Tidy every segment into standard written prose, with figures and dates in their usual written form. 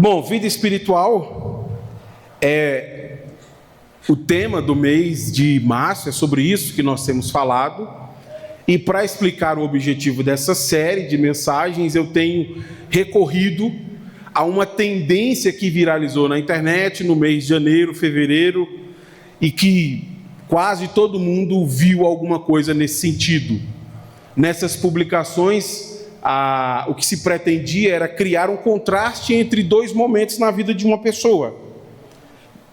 Bom, vida espiritual é o tema do mês de março, é sobre isso que nós temos falado. E para explicar o objetivo dessa série de mensagens, eu tenho recorrido a uma tendência que viralizou na internet no mês de janeiro, fevereiro, e que quase todo mundo viu alguma coisa nesse sentido. Nessas publicações, o que se pretendia era criar um contraste entre dois momentos na vida de uma pessoa.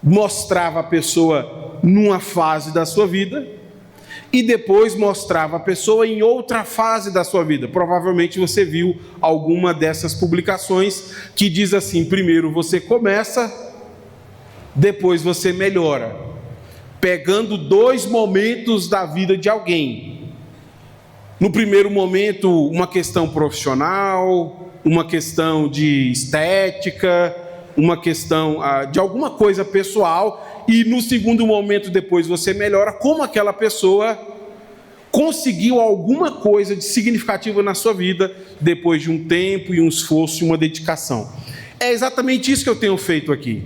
Mostrava a pessoa numa fase da sua vida e depois mostrava a pessoa em outra fase da sua vida. Provavelmente você viu alguma dessas publicações que diz assim: primeiro você começa, depois você melhora, pegando dois momentos da vida de alguém. No primeiro momento, uma questão profissional, uma questão de estética, uma questão de alguma coisa pessoal, e no segundo momento, depois você melhora como aquela pessoa conseguiu alguma coisa de significativo na sua vida, depois de um tempo e um esforço e uma dedicação. É exatamente isso que eu tenho feito aqui.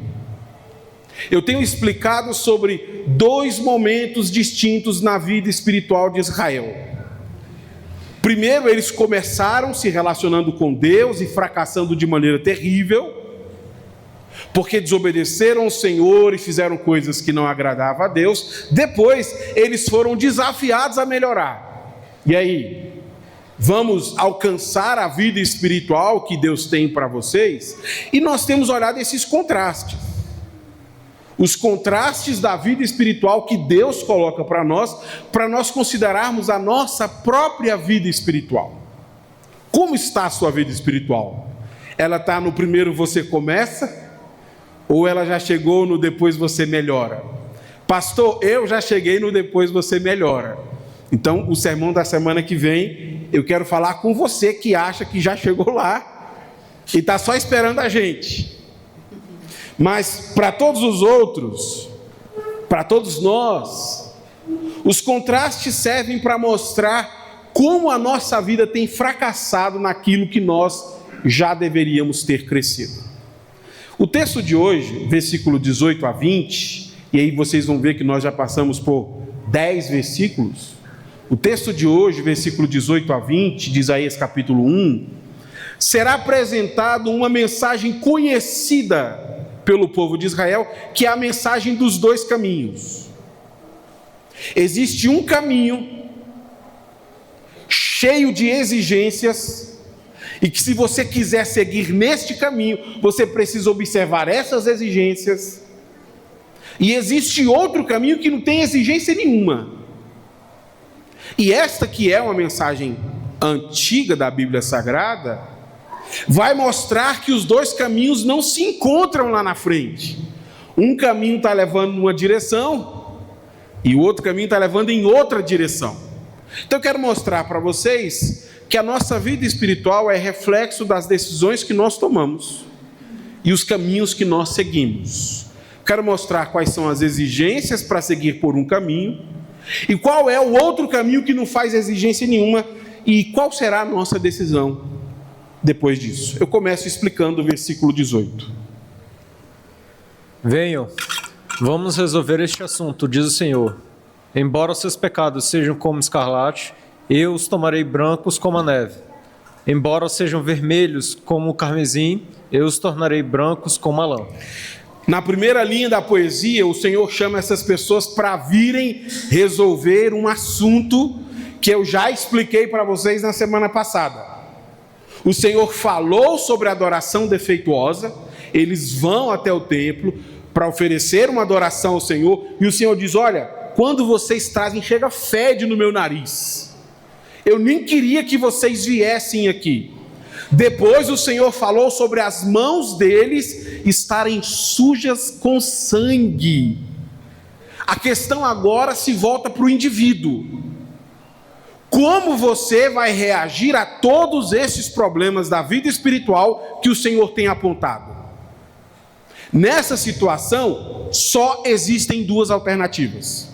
Eu tenho explicado sobre dois momentos distintos na vida espiritual de Israel. Primeiro, eles começaram se relacionando com Deus e fracassando de maneira terrível, porque desobedeceram ao Senhor e fizeram coisas que não agradavam a Deus. Depois, eles foram desafiados a melhorar. E aí, vamos alcançar a vida espiritual que Deus tem para vocês? E nós temos olhado esses contrastes. Os contrastes da vida espiritual que Deus coloca para nós considerarmos a nossa própria vida espiritual. Como está a sua vida espiritual? Ela está no primeiro você começa, ou ela já chegou no depois você melhora? Pastor, eu já cheguei no depois você melhora. Então, o sermão da semana que vem, eu quero falar com você que acha que já chegou lá e está só esperando a gente. Mas para todos os outros, para todos nós, os contrastes servem para mostrar como a nossa vida tem fracassado naquilo que nós já deveríamos ter crescido. O texto de hoje, versículo 18 a 20, e aí vocês vão ver que nós já passamos por 10 versículos. O texto de hoje, versículo 18 a 20, de Isaías capítulo 1, será apresentado uma mensagem conhecida pelo povo de Israel, que é a mensagem dos dois caminhos. Existe um caminho cheio de exigências, e que se você quiser seguir neste caminho, você precisa observar essas exigências. E existe outro caminho que não tem exigência nenhuma. E esta que é uma mensagem antiga da Bíblia Sagrada, vai mostrar que os dois caminhos não se encontram lá na frente. Um caminho está levando numa direção e o outro caminho está levando em outra direção. Então eu quero mostrar para vocês que a nossa vida espiritual é reflexo das decisões que nós tomamos e os caminhos que nós seguimos. Quero mostrar quais são as exigências para seguir por um caminho e qual é o outro caminho que não faz exigência nenhuma e qual será a nossa decisão depois disso. Eu começo explicando o versículo 18. Venham, vamos resolver este assunto, diz o Senhor. Embora os seus pecados sejam como escarlate, eu os tomarei brancos como a neve. Embora sejam vermelhos como o carmesim, eu os tornarei brancos como a lã. Na primeira linha da poesia, o Senhor chama essas pessoas para virem resolver um assunto que eu já expliquei para vocês na semana passada. O Senhor falou sobre a adoração defeituosa, eles vão até o templo para oferecer uma adoração ao Senhor, e o Senhor diz: olha, quando vocês trazem, chega fede no meu nariz, eu nem queria que vocês viessem aqui. Depois o Senhor falou sobre as mãos deles estarem sujas com sangue. A questão agora se volta para o indivíduo. Como você vai reagir a todos esses problemas da vida espiritual que o Senhor tem apontado? Nessa situação, só existem duas alternativas: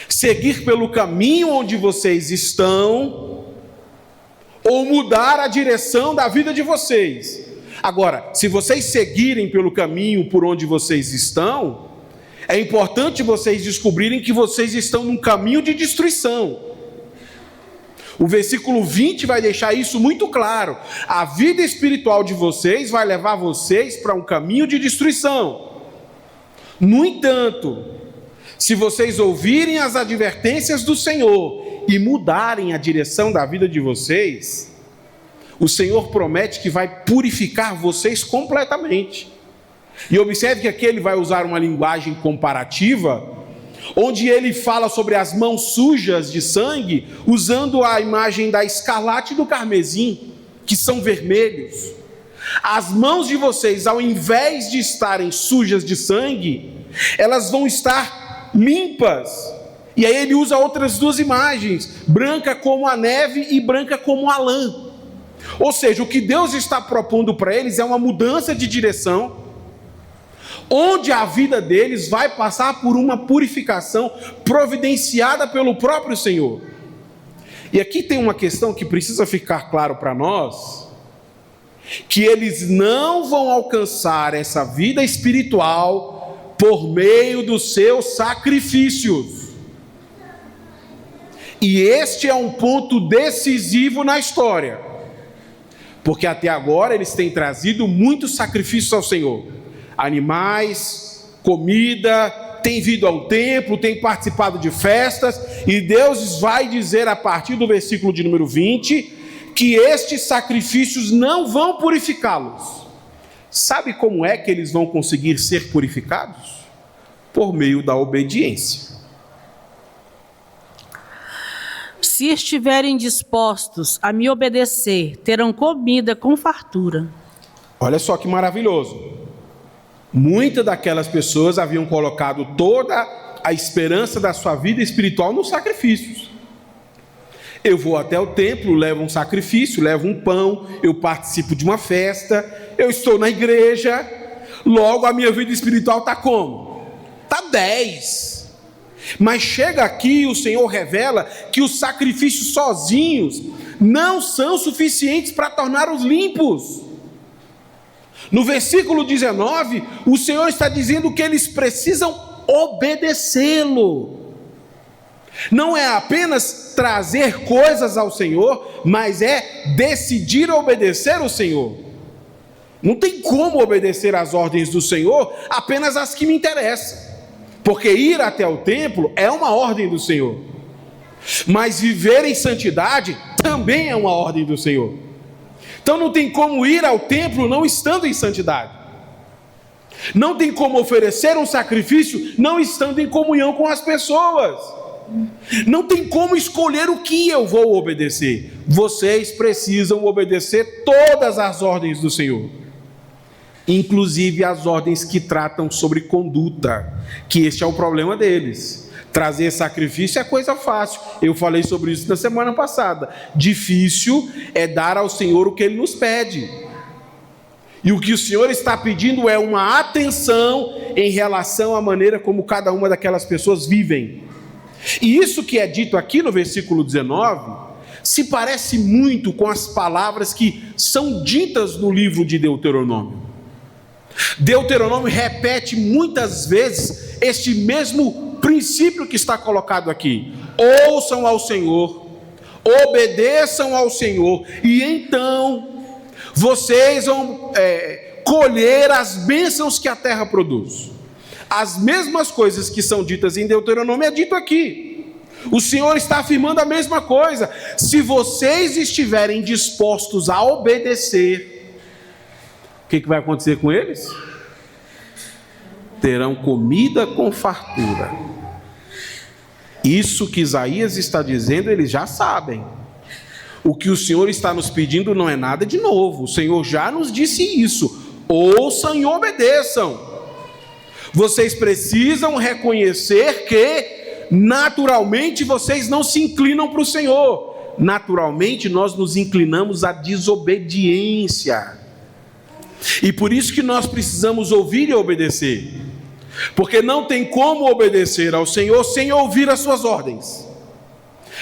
seguir pelo caminho onde vocês estão, ou mudar a direção da vida de vocês. Agora, se vocês seguirem pelo caminho por onde vocês estão, é importante vocês descobrirem que vocês estão num caminho de destruição. O versículo 20 vai deixar isso muito claro. A vida espiritual de vocês vai levar vocês para um caminho de destruição. No entanto, se vocês ouvirem as advertências do Senhor e mudarem a direção da vida de vocês, o Senhor promete que vai purificar vocês completamente. E observe que aqui ele vai usar uma linguagem comparativa, onde ele fala sobre as mãos sujas de sangue, usando a imagem da escarlate e do carmesim, que são vermelhos. As mãos de vocês, ao invés de estarem sujas de sangue, elas vão estar limpas. E aí ele usa outras duas imagens, branca como a neve e branca como a lã. Ou seja, o que Deus está propondo para eles é uma mudança de direção, onde a vida deles vai passar por uma purificação providenciada pelo próprio Senhor. E aqui tem uma questão que precisa ficar claro para nós, que eles não vão alcançar essa vida espiritual por meio dos seus sacrifícios. E este é um ponto decisivo na história, porque até agora eles têm trazido muitos sacrifícios ao Senhor. Animais, comida, tem vindo ao templo, tem participado de festas, e Deus vai dizer a partir do versículo de número 20, que estes sacrifícios não vão purificá-los. Sabe como é que eles vão conseguir ser purificados? Por meio da obediência. Se estiverem dispostos a me obedecer, terão comida com fartura. Olha só que maravilhoso. Muitas daquelas pessoas haviam colocado toda a esperança da sua vida espiritual nos sacrifícios. Eu vou até o templo, levo um sacrifício, levo um pão, eu participo de uma festa, eu estou na igreja, logo a minha vida espiritual está como? Está 10. Mas chega aqui e o Senhor revela que os sacrifícios sozinhos não são suficientes para torná-los limpos. No versículo 19, o Senhor está dizendo que eles precisam obedecê-lo. Não é apenas trazer coisas ao Senhor, mas é decidir obedecer o Senhor. Não tem como obedecer às ordens do Senhor apenas as que me interessam, porque ir até o templo é uma ordem do Senhor, mas viver em santidade também é uma ordem do Senhor. Então não tem como ir ao templo não estando em santidade. Não tem como oferecer um sacrifício não estando em comunhão com as pessoas. Não tem como escolher o que eu vou obedecer. Vocês precisam obedecer todas as ordens do Senhor, inclusive as ordens que tratam sobre conduta, que este é o problema deles. Trazer sacrifício é coisa fácil, eu falei sobre isso na semana passada. Difícil é dar ao Senhor o que Ele nos pede, e o que o Senhor está pedindo é uma atenção em relação à maneira como cada uma daquelas pessoas vivem. E isso que é dito aqui no versículo 19 se parece muito com as palavras que são ditas no livro de Deuteronômio. Deuteronômio repete muitas vezes este mesmo princípio que está colocado aqui: ouçam ao Senhor, obedeçam ao Senhor, e então vocês vão colher as bênçãos que a terra produz. As mesmas coisas que são ditas em Deuteronômio é dito aqui. O Senhor está afirmando a mesma coisa. Se vocês estiverem dispostos a obedecer, o que vai acontecer com eles? Terão comida com fartura. Isso que Isaías está dizendo, eles já sabem. O que o Senhor está nos pedindo não é nada de novo. O Senhor já nos disse isso. Ouçam e obedeçam. Vocês precisam reconhecer que naturalmente vocês não se inclinam para o Senhor. Naturalmente nós nos inclinamos à desobediência. E por isso que nós precisamos ouvir e obedecer. Porque não tem como obedecer ao Senhor sem ouvir as suas ordens.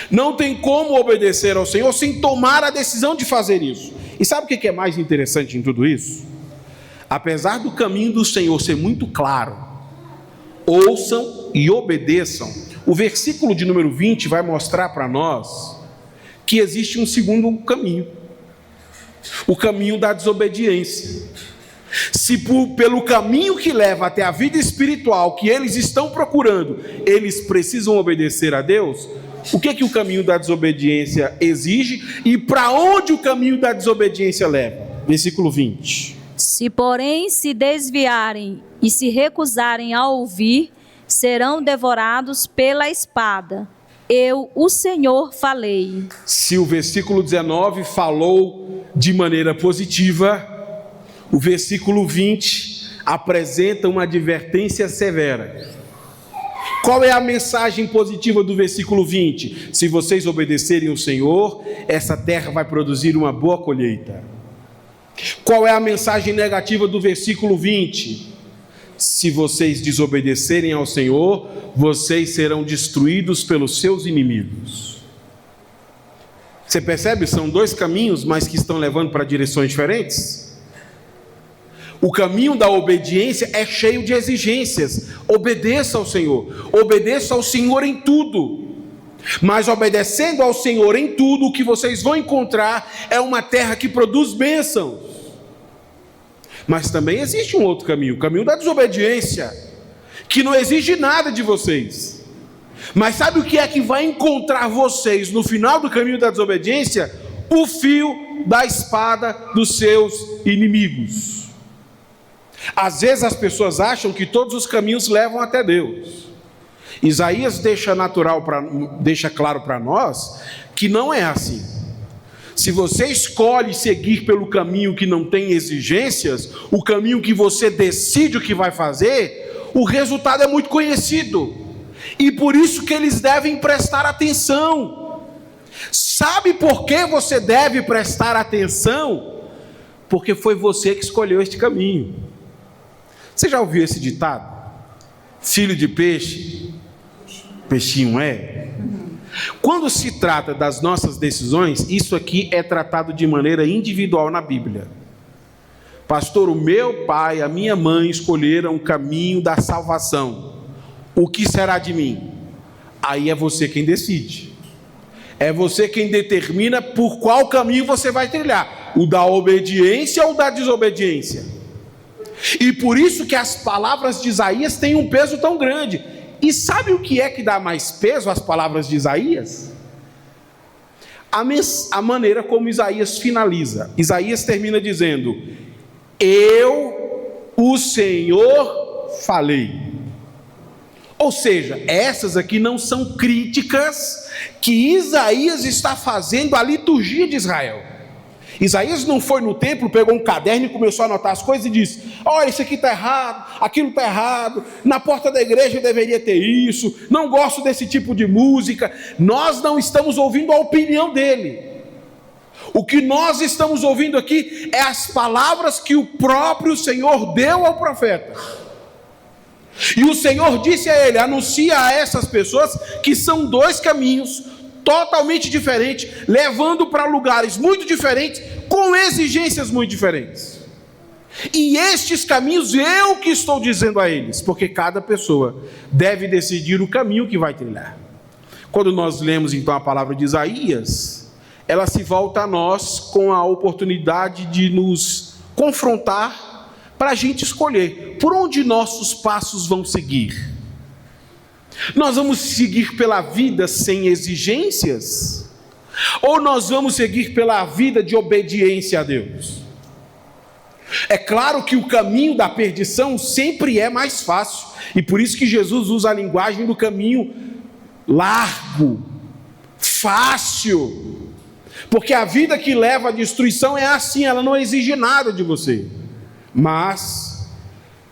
Não tem como obedecer ao Senhor sem tomar a decisão de fazer isso. E sabe o que é mais interessante em tudo isso? Apesar do caminho do Senhor ser muito claro, ouçam e obedeçam, o versículo de número 20 vai mostrar para nós que existe um segundo caminho, o caminho da desobediência. Se pelo caminho que leva até a vida espiritual que eles estão procurando, eles precisam obedecer a Deus, o que o caminho da desobediência exige e para onde o caminho da desobediência leva? Versículo 20. Se, porém, se desviarem e se recusarem a ouvir, serão devorados pela espada. Eu, o Senhor, falei. Se o versículo 19 falou de maneira positiva, o versículo 20 apresenta uma advertência severa. Qual é a mensagem positiva do versículo 20? Se vocês obedecerem ao Senhor, essa terra vai produzir uma boa colheita. Qual é a mensagem negativa do versículo 20? Se vocês desobedecerem ao Senhor, vocês serão destruídos pelos seus inimigos. Você percebe? São dois caminhos, mas que estão levando para direções diferentes. O caminho da obediência é cheio de exigências. Obedeça ao Senhor. Obedeça ao Senhor em tudo. Mas obedecendo ao Senhor em tudo, o que vocês vão encontrar é uma terra que produz bênçãos. Mas também existe um outro caminho, o caminho da desobediência, que não exige nada de vocês. Mas sabe o que é que vai encontrar vocês no final do caminho da desobediência? O fio da espada dos seus inimigos. Às vezes as pessoas acham que todos os caminhos levam até Deus. Isaías deixa claro para nós que não é assim. Se você escolhe seguir pelo caminho que não tem exigências, o caminho que você decide o que vai fazer, o resultado é muito conhecido. E por isso que eles devem prestar atenção. Sabe por que você deve prestar atenção? Porque foi você que escolheu este caminho. Você já ouviu esse ditado? Filho de peixe, peixinho é? Quando se trata das nossas decisões, isso aqui é tratado de maneira individual na Bíblia. Pastor, o meu pai, a minha mãe escolheram o caminho da salvação. O que será de mim? Aí é você quem decide. É você quem determina por qual caminho você vai trilhar. O da obediência ou da desobediência? E por isso que as palavras de Isaías têm um peso tão grande. E sabe o que é que dá mais peso às palavras de Isaías? A maneira como Isaías finaliza. Isaías termina dizendo: eu, o Senhor, falei. Ou seja, essas aqui não são críticas que Isaías está fazendo à liturgia de Israel. Isaías não foi no templo, pegou um caderno e começou a anotar as coisas e disse: olha, isso aqui está errado, aquilo está errado, na porta da igreja deveria ter isso, não gosto desse tipo de música. Nós não estamos ouvindo a opinião dele. O que nós estamos ouvindo aqui é as palavras que o próprio Senhor deu ao profeta. E o Senhor disse a ele: anuncia a essas pessoas que são dois caminhos totalmente diferentes, levando para lugares muito diferentes, com exigências muito diferentes. E estes caminhos eu que estou dizendo a eles, porque cada pessoa deve decidir o caminho que vai trilhar. Quando nós lemos então a palavra de Isaías, ela se volta a nós com a oportunidade de nos confrontar para a gente escolher por onde nossos passos vão seguir. Nós vamos seguir pela vida sem exigências? Ou nós vamos seguir pela vida de obediência a Deus? É claro que o caminho da perdição sempre é mais fácil, e por isso que Jesus usa a linguagem do caminho largo, fácil, porque a vida que leva à destruição é assim, ela não exige nada de você. Mas,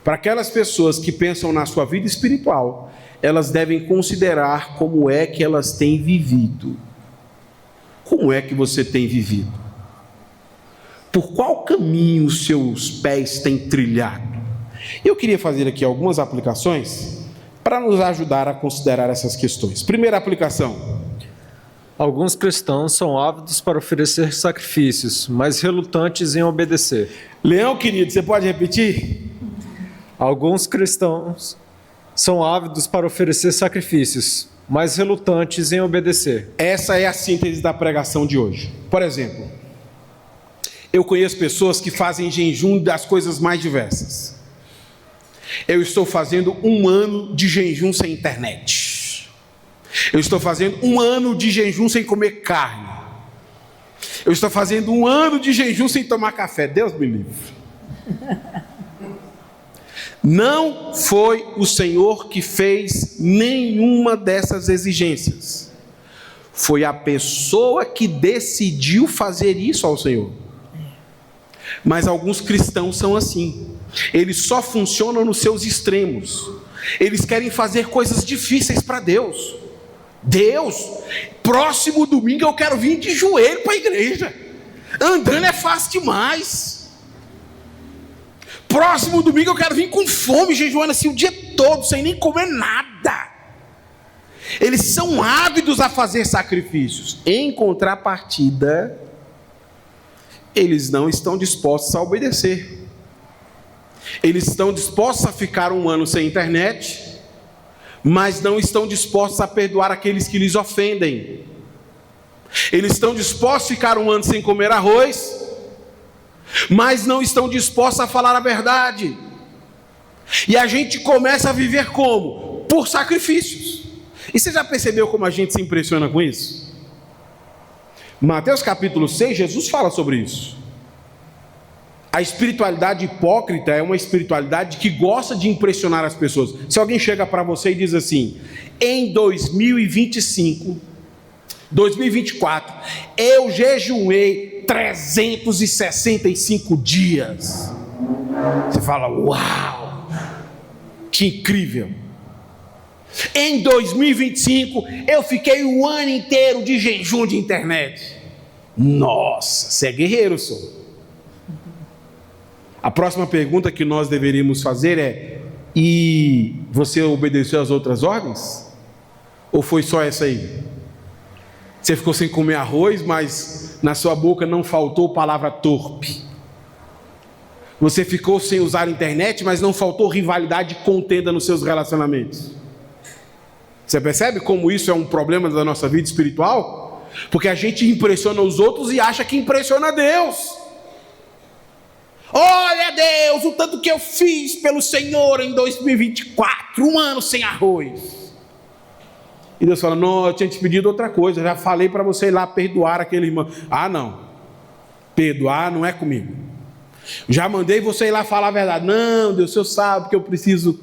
para aquelas pessoas que pensam na sua vida espiritual, elas devem considerar como é que elas têm vivido. Como é que você tem vivido? Por qual caminho os seus pés têm trilhado? Eu queria fazer aqui algumas aplicações para nos ajudar a considerar essas questões. Primeira aplicação: Alguns cristãos são ávidos para oferecer sacrifícios, mas relutantes em obedecer. Leão, querido, você pode repetir? Alguns cristãos são ávidos para oferecer sacrifícios, mas relutantes em obedecer. Essa é a síntese da pregação de hoje. Por exemplo, eu conheço pessoas que fazem jejum das coisas mais diversas. Eu estou fazendo 1 ano de jejum sem internet. Eu estou fazendo 1 ano de jejum sem comer carne. Eu estou fazendo 1 ano de jejum sem tomar café. Deus me livre. Não foi o Senhor que fez nenhuma dessas exigências. Foi a pessoa que decidiu fazer isso ao Senhor. Mas alguns cristãos são assim. Eles só funcionam nos seus extremos. Eles querem fazer coisas difíceis para Deus. Deus, próximo domingo eu quero vir de joelho para a igreja. Andando é fácil demais. Próximo domingo eu quero vir com fome, jejuando assim o dia todo, sem nem comer nada. Eles são ávidos a fazer sacrifícios. Em contrapartida, eles não estão dispostos a obedecer. Eles estão dispostos a ficar 1 ano sem internet, mas não estão dispostos a perdoar aqueles que lhes ofendem. Eles estão dispostos a ficar 1 ano sem comer arroz, mas não estão dispostos a falar a verdade. E a gente começa a viver como? Por sacrifícios. E você já percebeu como a gente se impressiona com isso? Mateus capítulo 6, Jesus fala sobre isso. A espiritualidade hipócrita é uma espiritualidade que gosta de impressionar as pessoas. Se alguém chega para você e diz assim: em 2025, 2024, eu jejuei 365 dias. Você fala: uau, que incrível. Em 2025, eu fiquei o ano inteiro de jejum de internet. Nossa, você é guerreiro, senhor. A próxima pergunta que nós deveríamos fazer é: e você obedeceu às outras ordens? Ou foi só essa aí? Você ficou sem comer arroz, mas na sua boca não faltou palavra torpe. Você ficou sem usar a internet, mas não faltou rivalidade e contenda nos seus relacionamentos. Você percebe como isso é um problema da nossa vida espiritual? Porque a gente impressiona os outros e acha que impressiona Deus. Olha, Deus, o tanto que eu fiz pelo Senhor em 2024, 1 ano sem arroz. E Deus fala: não, eu tinha te pedido outra coisa, já falei para você ir lá perdoar aquele irmão. Ah, não, perdoar não é comigo. Já mandei você ir lá falar a verdade. Não, Deus, o Senhor sabe que eu preciso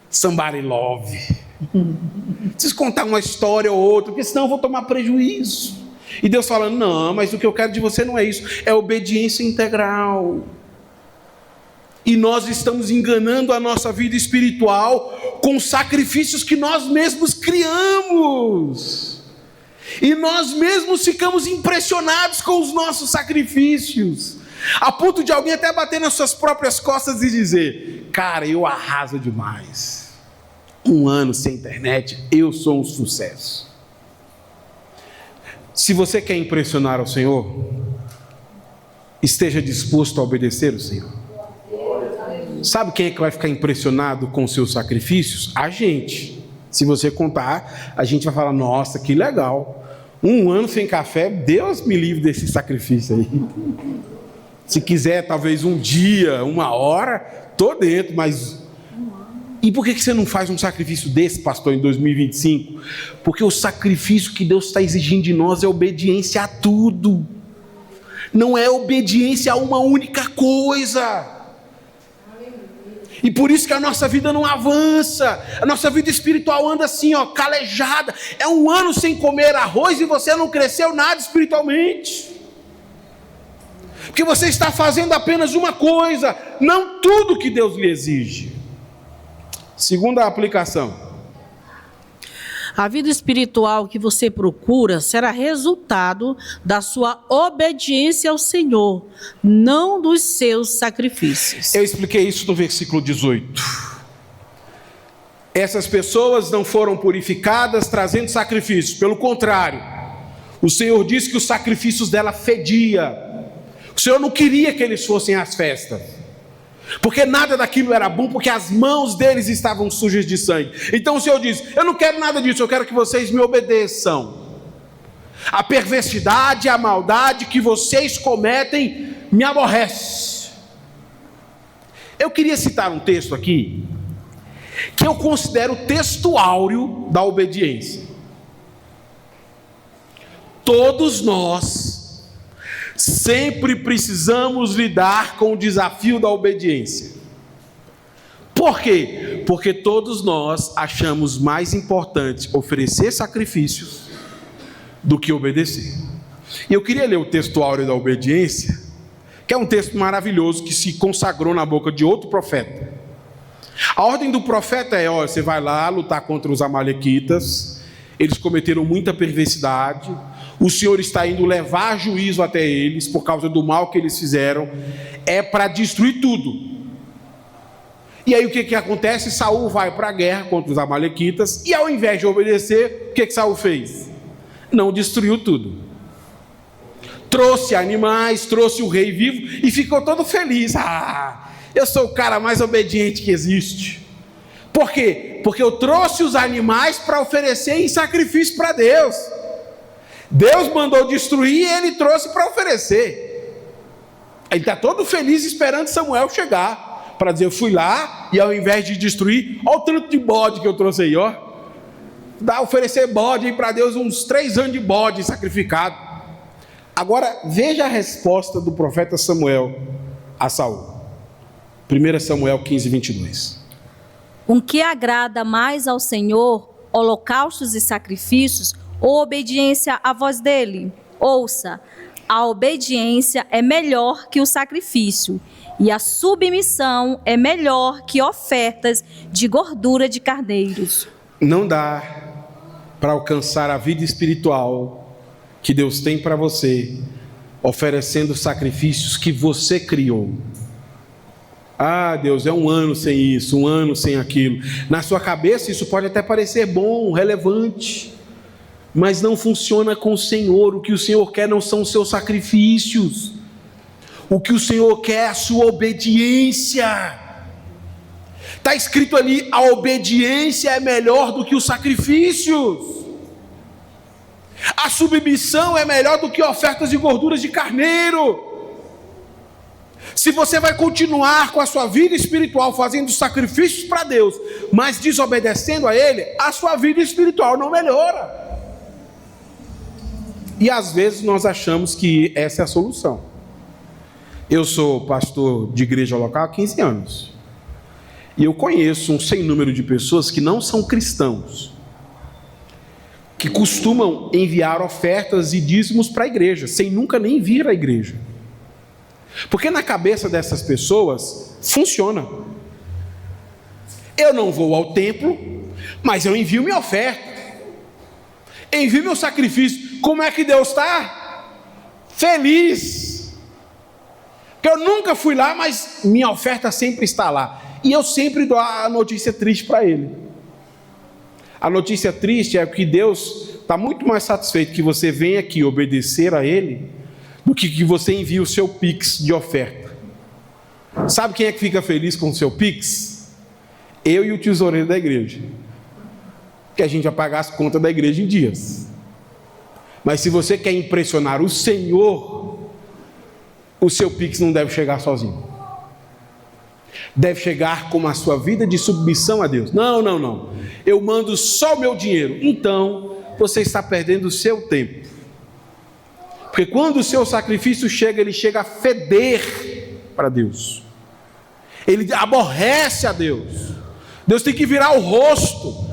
somebody love. Preciso contar uma história ou outra, porque senão eu vou tomar prejuízo. E Deus fala: não, mas o que eu quero de você não é isso, é obediência integral. E nós estamos enganando a nossa vida espiritual com sacrifícios que nós mesmos criamos. E nós mesmos ficamos impressionados com os nossos sacrifícios, a ponto de alguém até bater nas suas próprias costas e dizer: cara, eu arraso demais. 1 ano sem internet, eu sou um sucesso. Se você quer impressionar o Senhor, esteja disposto a obedecer o Senhor. Sabe quem é que vai ficar impressionado com os seus sacrifícios? A gente. Se você contar, a gente vai falar: nossa, que legal. 1 ano sem café, Deus me livre desse sacrifício aí. Se quiser, talvez 1 dia, 1 hora, tô dentro, mas... E por que você não faz um sacrifício desse, pastor, em 2025? Porque o sacrifício que Deus está exigindo de nós é obediência a tudo. Não é obediência a uma única coisa. E por isso que a nossa vida não avança. A nossa vida espiritual anda assim, ó, calejada. É 1 ano sem comer arroz e você não cresceu nada espiritualmente. Porque você está fazendo apenas uma coisa, não tudo que Deus lhe exige. Segunda aplicação: a vida espiritual que você procura será resultado da sua obediência ao Senhor, não dos seus sacrifícios. Eu expliquei isso no versículo 18. Essas pessoas não foram purificadas trazendo sacrifícios, pelo contrário, O Senhor disse que os sacrifícios dela fediam. O Senhor não queria que eles fossem às festas, porque nada daquilo era bom, porque as mãos deles estavam sujas de sangue. Então o Senhor disse: eu não quero nada disso, eu quero que vocês me obedeçam. A perversidade, a maldade que vocês cometem me aborrece. Eu queria citar um texto aqui, que eu considero o texto áureo da obediência. Todos nós sempre precisamos lidar com o desafio da obediência. Por quê? Porque todos nós achamos mais importante oferecer sacrifícios do que obedecer. E eu queria ler o texto áureo da obediência, que é um texto maravilhoso que se consagrou na boca de outro profeta. A ordem do profeta é: ó, você vai lá lutar contra os amalequitas, eles cometeram muita perversidade, o Senhor está indo levar juízo até eles por causa do mal que eles fizeram, é para destruir tudo. E aí o que acontece? Saul vai para a guerra contra os amalequitas, e ao invés de obedecer, o que Saul fez? Não destruiu tudo. Trouxe animais, trouxe o rei vivo e ficou todo feliz. Ah, eu sou o cara mais obediente que existe. Por quê? Porque eu trouxe os animais para oferecer em sacrifício para Deus. Deus mandou destruir e ele trouxe para oferecer. Ele está todo feliz esperando Samuel chegar, para dizer: eu fui lá e ao invés de destruir, olha o tanto de bode que eu trouxe aí, ó. Dá oferecer bode aí para Deus, uns 3 anos de bode sacrificado. Agora veja a resposta do profeta Samuel a Saul. 1 Samuel 15, 22. O que agrada mais ao Senhor, holocaustos e sacrifícios, ou obediência à voz dele? Ouça, a obediência é melhor que o sacrifício, e a submissão é melhor que ofertas de gordura de carneiros. Não dá para alcançar a vida espiritual que Deus tem para você oferecendo sacrifícios que você criou. Ah, Deus, é um ano sem isso, um ano sem aquilo. Na sua cabeça isso pode até parecer bom, relevante, mas não funciona com o Senhor. O que o Senhor quer não são os seus sacrifícios. O que o Senhor quer é a sua obediência. Está escrito ali: a obediência é melhor do que os sacrifícios. A submissão é melhor do que ofertas de gorduras de carneiro. Se você vai continuar com a sua vida espiritual fazendo sacrifícios para Deus, mas desobedecendo a Ele, a sua vida espiritual não melhora. E às vezes nós achamos que essa é a solução. Eu sou pastor de igreja local há 15 anos. E eu conheço um sem número de pessoas que não são cristãos, que costumam enviar ofertas e dízimos para a igreja, sem nunca nem vir à igreja. Porque na cabeça dessas pessoas funciona. Eu não vou ao templo, mas eu envio minha oferta, envio meu sacrifício. Como é que Deus está? Feliz. Porque eu nunca fui lá, mas minha oferta sempre está lá. E eu sempre dou a notícia triste para ele. A notícia triste é que Deus está muito mais satisfeito que você venha aqui obedecer a Ele do que você envie o seu Pix de oferta. Sabe quem é que fica feliz com o seu Pix? Eu e o tesoureiro da igreja. Que a gente vai pagar as contas da igreja em dias. Mas se você quer impressionar o Senhor, o seu Pix não deve chegar sozinho. Deve chegar com a sua vida de submissão a Deus. Não. Eu mando só o meu dinheiro. Então, você está perdendo o seu tempo. Porque quando o seu sacrifício chega, ele chega a feder para Deus. Ele aborrece a Deus. Deus tem que virar o rosto.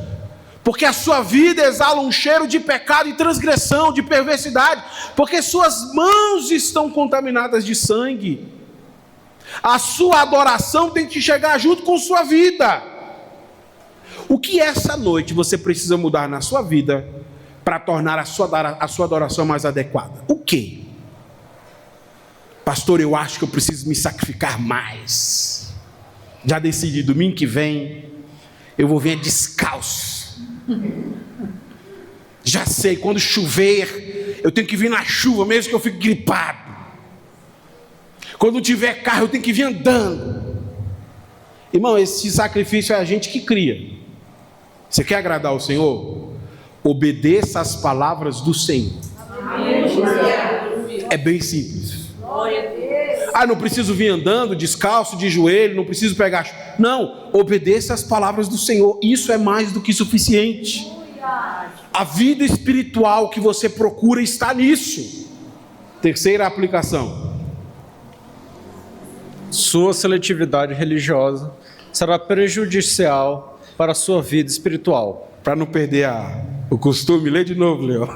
Porque a sua vida exala um cheiro de pecado e transgressão, de perversidade. Porque suas mãos estão contaminadas de sangue. A sua adoração tem que chegar junto com sua vida. O que essa noite você precisa mudar na sua vida para tornar a sua adoração mais adequada? O quê? Pastor, eu acho que eu preciso me sacrificar mais. Já decidi, domingo que vem eu vou vir descalço. Já sei, quando chover eu tenho que vir na chuva, mesmo que eu fique gripado. Quando não tiver carro, eu tenho que vir andando. Irmão, esse sacrifício é a gente que cria. Você quer agradar ao Senhor? Obedeça às palavras do Senhor. É bem simples. Ah, não preciso vir andando descalço, de joelho, não preciso pegar. Não, obedeça às palavras do Senhor. Isso é mais do que suficiente. A vida espiritual que você procura está nisso. Terceira aplicação. Sua seletividade religiosa será prejudicial para a sua vida espiritual. Para não perder o costume, lê de novo, Leão.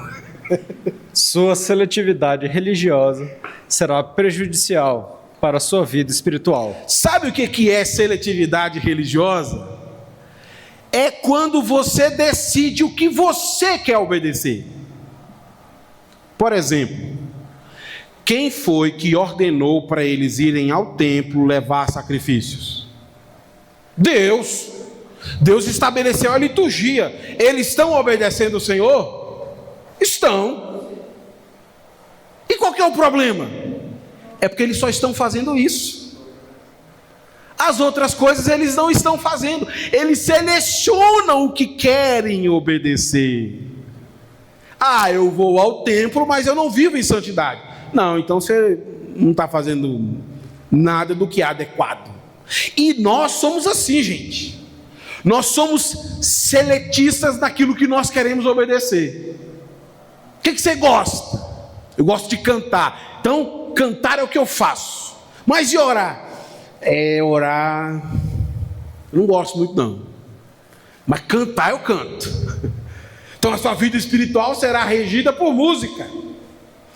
Sua seletividade religiosa será prejudicial para a sua vida espiritual. Sabe o que é seletividade religiosa? É quando você decide o que você quer obedecer. Por exemplo, quem foi que ordenou para eles irem ao templo levar sacrifícios? Deus. Deus estabeleceu a liturgia. Eles estão obedecendo o Senhor? Estão. E qual que é o problema? É porque eles só estão fazendo isso. As outras coisas eles não estão fazendo. Eles selecionam o que querem obedecer. Ah, eu vou ao templo, mas eu não vivo em santidade. Não, então você não está fazendo nada do que é adequado. E nós somos assim, gente. Nós somos seletistas naquilo que nós queremos obedecer. O que você gosta? Eu gosto de cantar. Então, cantar é o que eu faço. Mas e orar? Orar, eu não gosto muito não. Mas cantar eu canto. Então a sua vida espiritual será regida por música.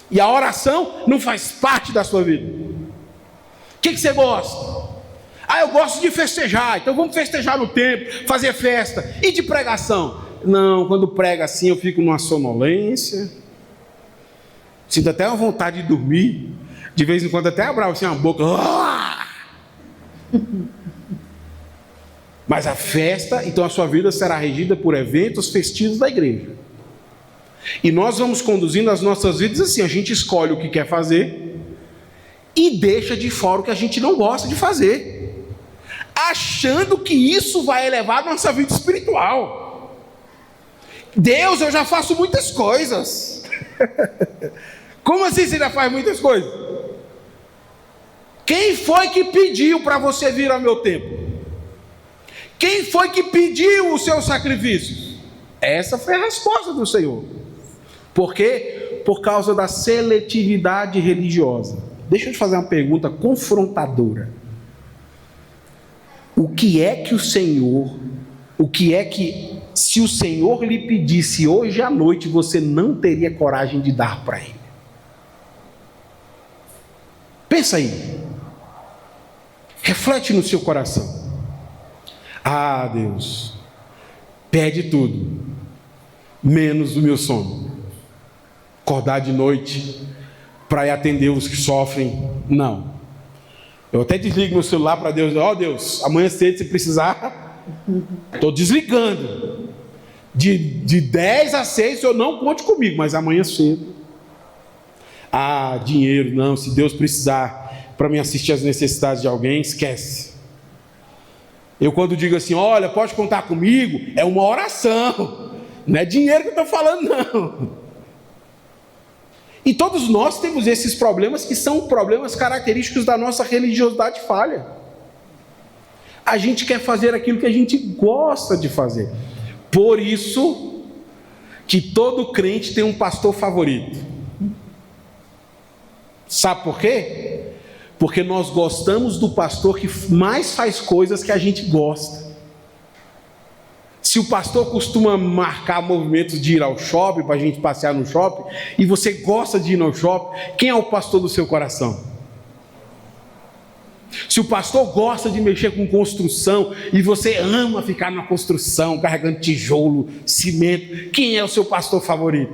E a oração não faz parte da sua vida. O que você gosta? Ah, eu gosto de festejar. Então vamos festejar no templo, fazer festa. E de pregação? Não, quando prega assim eu fico numa sonolência. Sinto até uma vontade de dormir. De vez em quando até abravo assim a boca. Mas a festa, então a sua vida será regida por eventos festivos da igreja. E nós vamos conduzindo as nossas vidas assim. A gente escolhe o que quer fazer e deixa de fora o que a gente não gosta de fazer, achando que isso vai elevar a nossa vida espiritual. Deus, eu já faço muitas coisas. Como assim você já faz muitas coisas? Quem foi que pediu para você vir ao meu templo? Quem foi que pediu os seus sacrifícios? Essa foi a resposta do Senhor. Por quê? Por causa da seletividade religiosa. Deixa eu te fazer uma pergunta confrontadora. O que é que se o Senhor lhe pedisse hoje à noite, você não teria coragem de dar para Ele? Pensa aí. Reflete no seu coração. Ah, Deus, pede tudo, menos o meu sono. Acordar de noite para ir atender os que sofrem, não. Eu até desligo meu celular para Deus. Ó, Deus, amanhã cedo se precisar, estou desligando. De 10 a 6 o Senhor não conte comigo, mas amanhã cedo. Ah, dinheiro, não, se Deus precisar para me assistir às necessidades de alguém, esquece. Eu quando digo assim, olha, pode contar comigo, é uma oração, não é dinheiro que eu estou falando não. E todos nós temos esses problemas que são problemas característicos da nossa religiosidade falha. A gente quer fazer aquilo que a gente gosta de fazer. Por isso que todo crente tem um pastor favorito. Sabe por quê? Porque nós gostamos do pastor que mais faz coisas que a gente gosta. Se o pastor costuma marcar movimentos de ir ao shopping, para a gente passear no shopping, e você gosta de ir no shopping, quem é o pastor do seu coração? Se o pastor gosta de mexer com construção, e você ama ficar na construção, carregando tijolo, cimento, quem é o seu pastor favorito?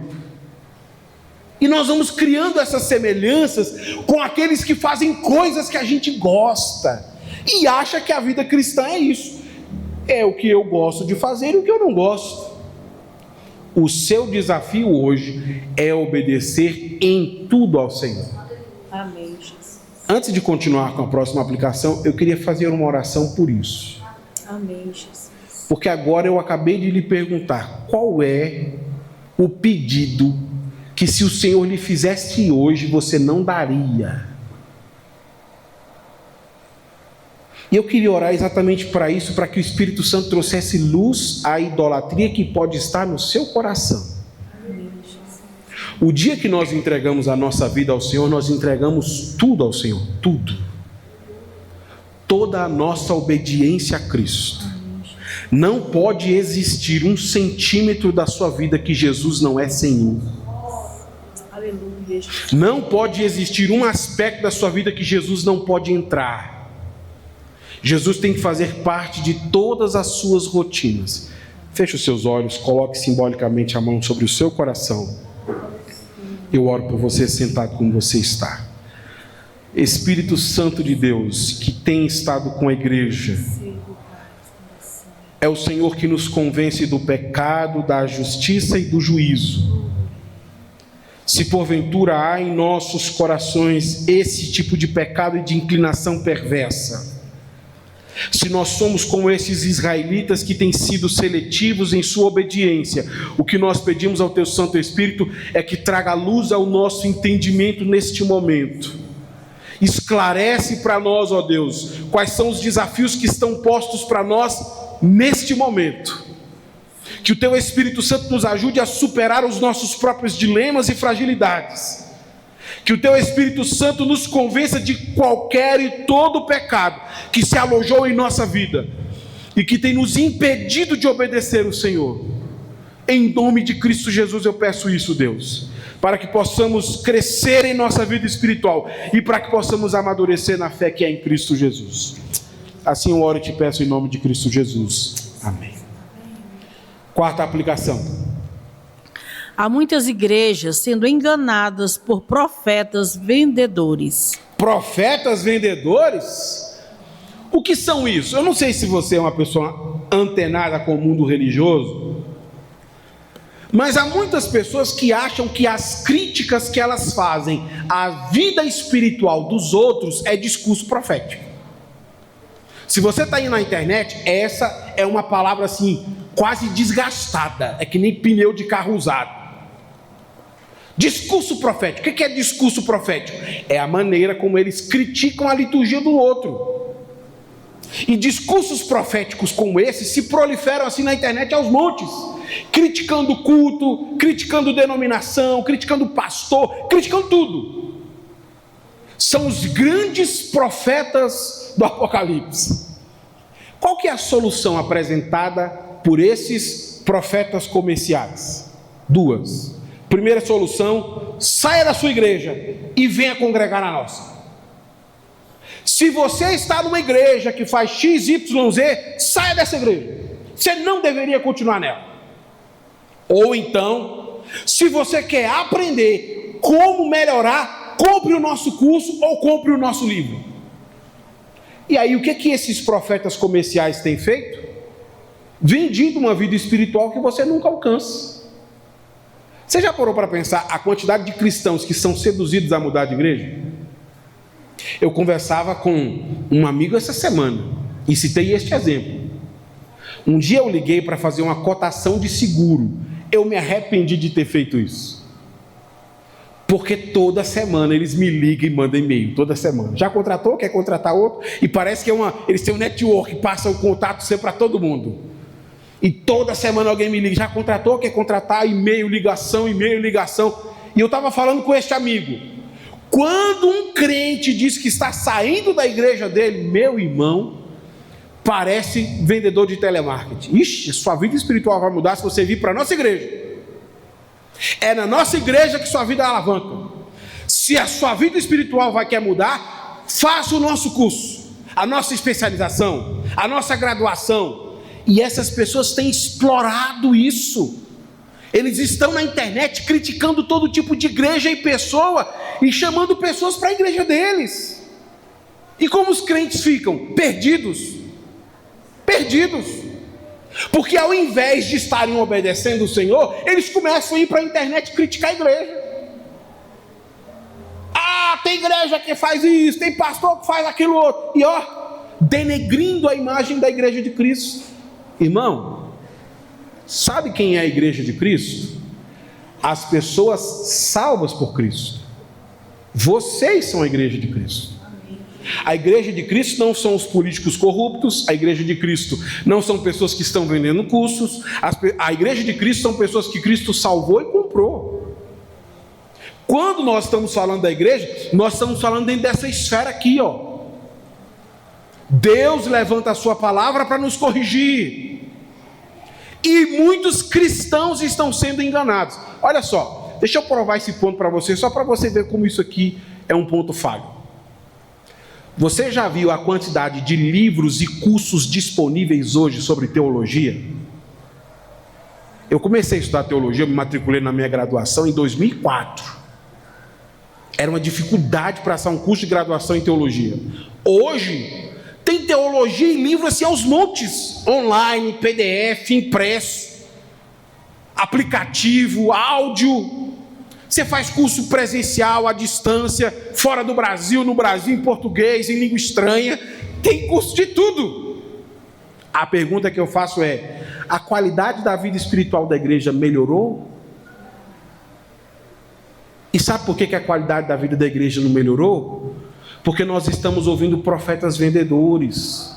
E nós vamos criando essas semelhanças com aqueles que fazem coisas que a gente gosta, e acha que a vida cristã é isso. É o que eu gosto de fazer e o que eu não gosto. O seu desafio hoje é obedecer em tudo ao Senhor. Amém, Jesus. Antes de continuar com a próxima aplicação, eu queria fazer uma oração por isso. Amém, Jesus. Porque agora eu acabei de lhe perguntar qual é o pedido que, se o Senhor lhe fizesse hoje, você não daria. E eu queria orar exatamente para isso, para que o Espírito Santo trouxesse luz à idolatria que pode estar no seu coração. O dia que nós entregamos a nossa vida ao Senhor, nós entregamos tudo ao Senhor, tudo. Toda a nossa obediência a Cristo. Não pode existir 1 centímetro da sua vida que Jesus não é Senhor. Aleluia. Não pode existir um aspecto da sua vida que Jesus não pode entrar. Jesus tem que fazer parte de todas as suas rotinas. Feche os seus olhos, coloque simbolicamente a mão sobre o seu coração. Eu oro por você sentado como você está. Espírito Santo de Deus, que tem estado com a igreja, é o Senhor que nos convence do pecado, da justiça e do juízo. Se porventura há em nossos corações esse tipo de pecado e de inclinação perversa, se nós somos como esses israelitas que têm sido seletivos em sua obediência, o que nós pedimos ao Teu Santo Espírito é que traga luz ao nosso entendimento neste momento. Esclarece para nós, ó Deus, quais são os desafios que estão postos para nós neste momento. Que o Teu Espírito Santo nos ajude a superar os nossos próprios dilemas e fragilidades. Que o Teu Espírito Santo nos convença de qualquer e todo pecado que se alojou em nossa vida e que tem nos impedido de obedecer o Senhor. Em nome de Cristo Jesus eu peço isso, Deus, para que possamos crescer em nossa vida espiritual e para que possamos amadurecer na fé que é em Cristo Jesus. Assim eu oro e te peço em nome de Cristo Jesus. Amém. Quarta aplicação. Há muitas igrejas sendo enganadas por profetas vendedores. Profetas vendedores? O que são isso? Eu não sei se você é uma pessoa antenada com o mundo religioso, mas há muitas pessoas que acham que as críticas que elas fazem à vida espiritual dos outros é discurso profético. Se você está aí na internet, essa é uma palavra assim, quase desgastada, é que nem pneu de carro usado. Discurso profético. O que é discurso profético? É a maneira como eles criticam a liturgia do outro. E discursos proféticos como esse se proliferam assim na internet aos montes, criticando culto, criticando denominação, criticando pastor, criticando tudo. São os grandes profetas do Apocalipse. Qual que é a solução apresentada por esses profetas comerciais? Duas. Primeira solução: saia da sua igreja e venha congregar na nossa. Se você está numa igreja que faz XYZ, saia dessa igreja. Você não deveria continuar nela. Ou então, se você quer aprender como melhorar, compre o nosso curso ou compre o nosso livro. E aí, o que esses profetas comerciais têm feito? Vendido uma vida espiritual que você nunca alcança. Você já parou para pensar a quantidade de cristãos que são seduzidos a mudar de igreja? Eu conversava com um amigo essa semana e citei este exemplo. Um dia eu liguei para fazer uma cotação de seguro. Eu me arrependi de ter feito isso. Porque toda semana eles me ligam e mandam e-mail, toda semana. Já contratou? Quer contratar outro? E parece que eles têm um network, passam o contato seu para todo mundo. E toda semana alguém me liga, já contratou? Quer contratar? E-mail, ligação. E eu estava falando com este amigo. Quando um crente diz que está saindo da igreja dele, meu irmão, parece vendedor de telemarketing. Ixi, sua vida espiritual vai mudar se você vir para a nossa igreja. É na nossa igreja que sua vida alavanca. Se a sua vida espiritual quer mudar, faça o nosso curso, a nossa especialização, a nossa graduação. E essas pessoas têm explorado isso. Eles estão na internet criticando todo tipo de igreja e pessoa e chamando pessoas para a igreja deles. E como os crentes ficam? Perdidos. Porque ao invés de estarem obedecendo o Senhor, eles começam a ir para a internet criticar a igreja. Ah, tem igreja que faz isso, tem pastor que faz aquilo outro. E denegrindo a imagem da igreja de Cristo. Irmão, sabe quem é a igreja de Cristo? As pessoas salvas por Cristo. Vocês são a igreja de Cristo. A igreja de Cristo não são os políticos corruptos. A igreja de Cristo não são pessoas que estão vendendo cursos. A igreja de Cristo são pessoas que Cristo salvou e comprou. Quando nós estamos falando da igreja, nós estamos falando dentro dessa esfera aqui, Deus levanta a sua palavra para nos corrigir. E muitos cristãos estão sendo enganados. Olha só, deixa eu provar esse ponto para você, só para você ver como isso aqui é um ponto falho. Você já viu a quantidade de livros e cursos disponíveis hoje sobre teologia? Eu comecei a estudar teologia, me matriculei na minha graduação em 2004. Era uma dificuldade para achar um curso de graduação em teologia. Hoje tem teologia em livro assim aos montes, online, PDF, impresso, aplicativo, áudio. Você faz curso presencial, à distância, fora do Brasil, no Brasil, em português, em língua estranha. Tem curso de tudo. A pergunta que eu faço é: a qualidade da vida espiritual da igreja melhorou? E sabe por que a qualidade da vida da igreja não melhorou? Porque nós estamos ouvindo profetas vendedores.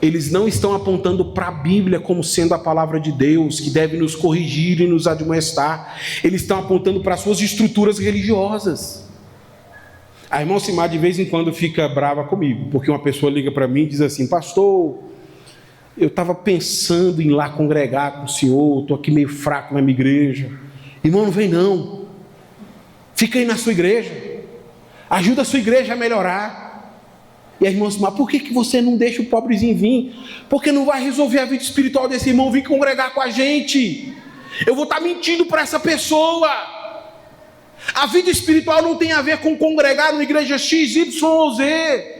Eles não estão apontando para a Bíblia como sendo a palavra de Deus, que deve nos corrigir e nos admoestar. Eles estão apontando para as suas estruturas religiosas. A irmã Simar de vez em quando fica brava comigo, porque uma pessoa liga para mim e diz assim: pastor, eu estava pensando em ir lá congregar com o senhor, estou aqui meio fraco na minha igreja. Irmão, não vem não. Fica aí na sua igreja. Ajuda a sua igreja a melhorar. E a irmã disse: mas por que você não deixa o pobrezinho vir? Porque não vai resolver a vida espiritual desse irmão vir congregar com a gente. Eu vou estar mentindo para essa pessoa. A vida espiritual não tem a ver com congregar na igreja X, Y ou Z.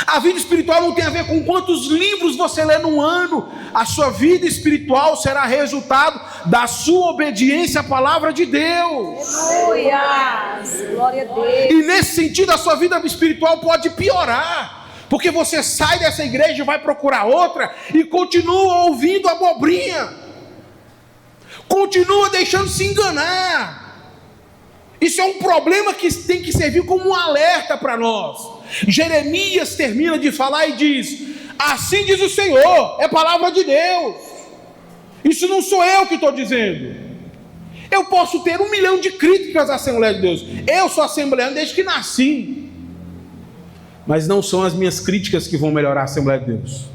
A vida espiritual não tem a ver com quantos livros você lê num ano. A sua vida espiritual será resultado da sua obediência à palavra de Deus. Aleluia! Glória a Deus. E nesse sentido a sua vida espiritual pode piorar, porque você sai dessa igreja e vai procurar outra e continua ouvindo abobrinha, continua deixando se enganar. Isso é um problema que tem que servir como um alerta para nós. Jeremias termina de falar e diz: assim diz o Senhor, é palavra de Deus. Isso não sou eu que estou dizendo. Eu posso ter 1 milhão de críticas à Assembleia de Deus. Eu sou assembleano desde que nasci. Mas não são as minhas críticas que vão melhorar a Assembleia de Deus.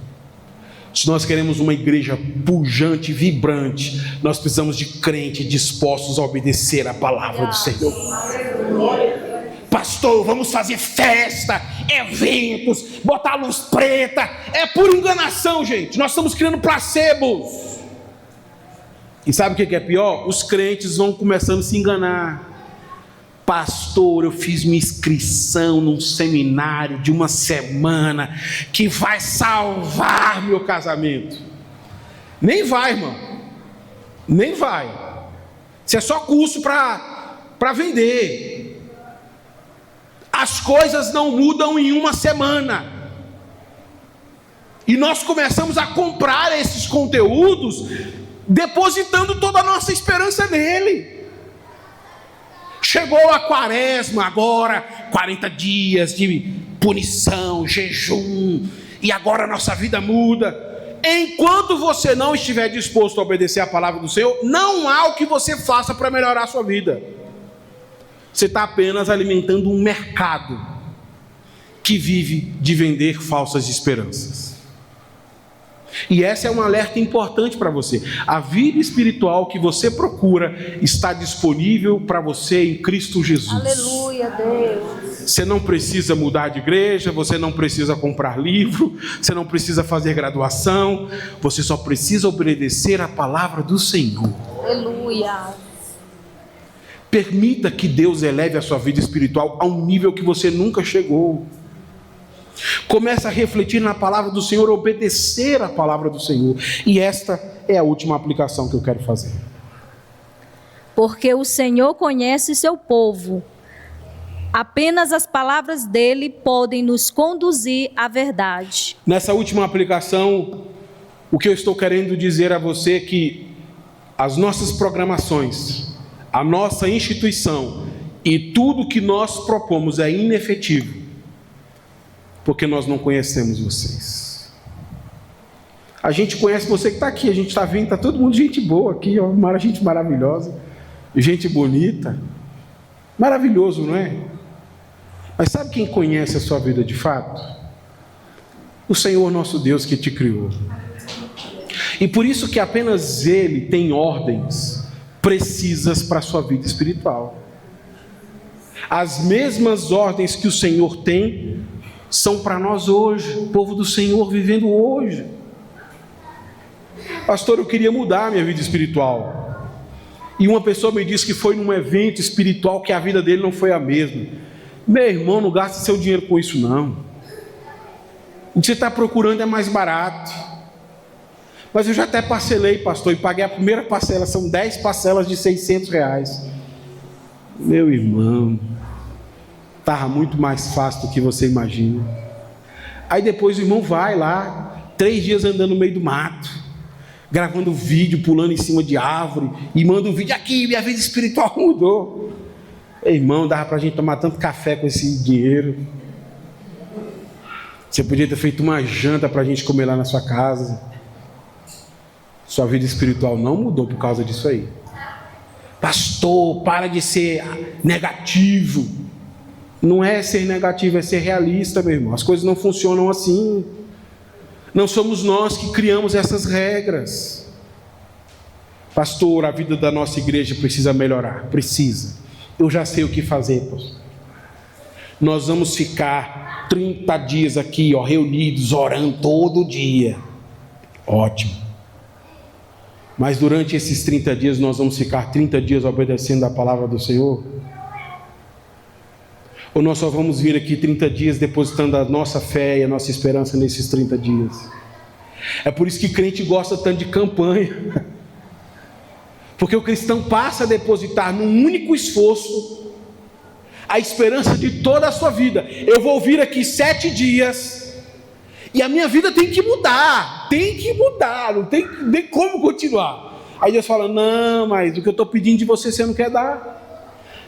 Se nós queremos uma igreja pujante, vibrante, nós precisamos de crentes dispostos a obedecer a palavra do Senhor. Pastor, vamos fazer festa, eventos, botar luz preta. É pura enganação, gente. Nós estamos criando placebos. E sabe o que é pior? Os crentes vão começando a se enganar. Pastor, eu fiz minha inscrição num seminário de 1 semana que vai salvar meu casamento. Nem vai, irmão. Nem vai. Isso é só curso para vender. As coisas não mudam em 1 semana. E nós começamos a comprar esses conteúdos, depositando toda a nossa esperança nele. Chegou a quaresma agora, 40 dias de punição, jejum, e agora a nossa vida muda. Enquanto você não estiver disposto a obedecer a palavra do Senhor, não há o que você faça para melhorar a sua vida. Você está apenas alimentando um mercado que vive de vender falsas esperanças. E essa é um alerta importante para você. A vida espiritual que você procura está disponível para você em Cristo Jesus. Aleluia, Deus. Você não precisa mudar de igreja, você não precisa comprar livro, você não precisa fazer graduação, você só precisa obedecer a palavra do Senhor. Aleluia. Permita que Deus eleve a sua vida espiritual a um nível que você nunca chegou. Começa a refletir na palavra do Senhor, obedecer a palavra do Senhor. E esta é a última aplicação que eu quero fazer. Porque o Senhor conhece seu povo. Apenas as palavras dele podem nos conduzir à verdade. Nessa última aplicação, o que eu estou querendo dizer a você é que as nossas programações, a nossa instituição e tudo que nós propomos é inefetivo, porque nós não conhecemos vocês. A gente conhece você que está aqui, a gente está vendo, está todo mundo gente boa aqui, ó, gente maravilhosa, gente bonita, maravilhoso, não é? Mas sabe quem conhece a sua vida de fato? O Senhor nosso Deus que te criou. E por isso que apenas Ele tem ordens precisas para a sua vida espiritual. As mesmas ordens que o Senhor tem são para nós hoje, o povo do Senhor vivendo hoje. Pastor, eu queria mudar a minha vida espiritual. E uma pessoa me disse que foi num evento espiritual que a vida dele não foi a mesma. Meu irmão, não gasta seu dinheiro com isso não. O que você está procurando é mais barato. Mas eu já até parcelei, pastor, e paguei a primeira parcela, são 10 parcelas de R$600. Meu irmão, estava muito mais fácil do que você imagina. Aí depois o irmão vai lá, 3 dias andando no meio do mato, gravando vídeo, pulando em cima de árvore, e manda um vídeo aqui, minha vida espiritual mudou. Irmão, dava para a gente tomar tanto café com esse dinheiro. Você podia ter feito uma janta para a gente comer lá na sua casa. Sua vida espiritual não mudou por causa disso aí. Pastor, para de ser negativo. Não é ser negativo, é ser realista, meu irmão. As coisas não funcionam assim. Não somos nós que criamos essas regras. Pastor, a vida da nossa igreja precisa melhorar. Precisa. Eu já sei o que fazer, pastor. Nós vamos ficar 30 dias aqui, ó, reunidos, orando todo dia. Ótimo. Mas durante esses 30 dias, nós vamos ficar 30 dias obedecendo a palavra do Senhor? Ou nós só vamos vir aqui 30 dias depositando a nossa fé e a nossa esperança nesses 30 dias? É por isso que crente gosta tanto de campanha. Porque o cristão passa a depositar num único esforço a esperança de toda a sua vida. Eu vou vir aqui 7 dias e a minha vida tem que mudar. Não tem nem como continuar. Aí Deus fala, não, mas o que eu estou pedindo de você não quer dar.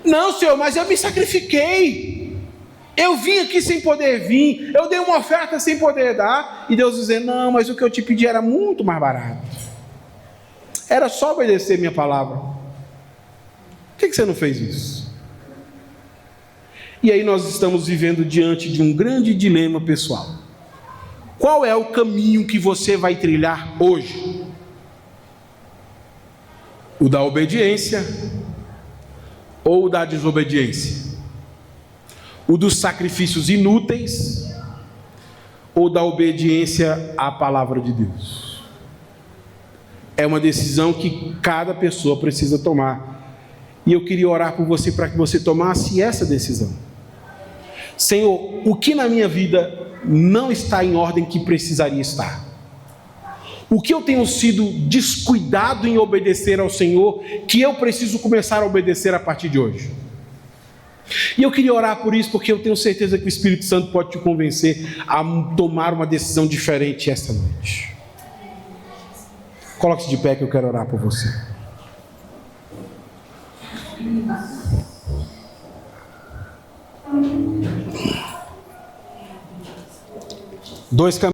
Não, Senhor, mas eu me sacrifiquei. Eu vim aqui sem poder vir. Eu dei uma oferta sem poder dar. E Deus dizendo, não, mas o que eu te pedi era muito mais barato. Era só obedecer minha palavra. Por que você não fez isso? E aí nós estamos vivendo diante de um grande dilema pessoal. Qual é o caminho que você vai trilhar hoje? O da obediência ou o da desobediência? O dos sacrifícios inúteis ou da obediência à palavra de Deus? É uma decisão que cada pessoa precisa tomar. E eu queria orar por você para que você tomasse essa decisão. Senhor, o que na minha vida não está em ordem que precisaria estar? O que eu tenho sido descuidado em obedecer ao Senhor, que eu preciso começar a obedecer a partir de hoje? E eu queria orar por isso, porque eu tenho certeza que o Espírito Santo pode te convencer a tomar uma decisão diferente esta noite. Coloque-se de pé que eu quero orar por você. Dois caminhos.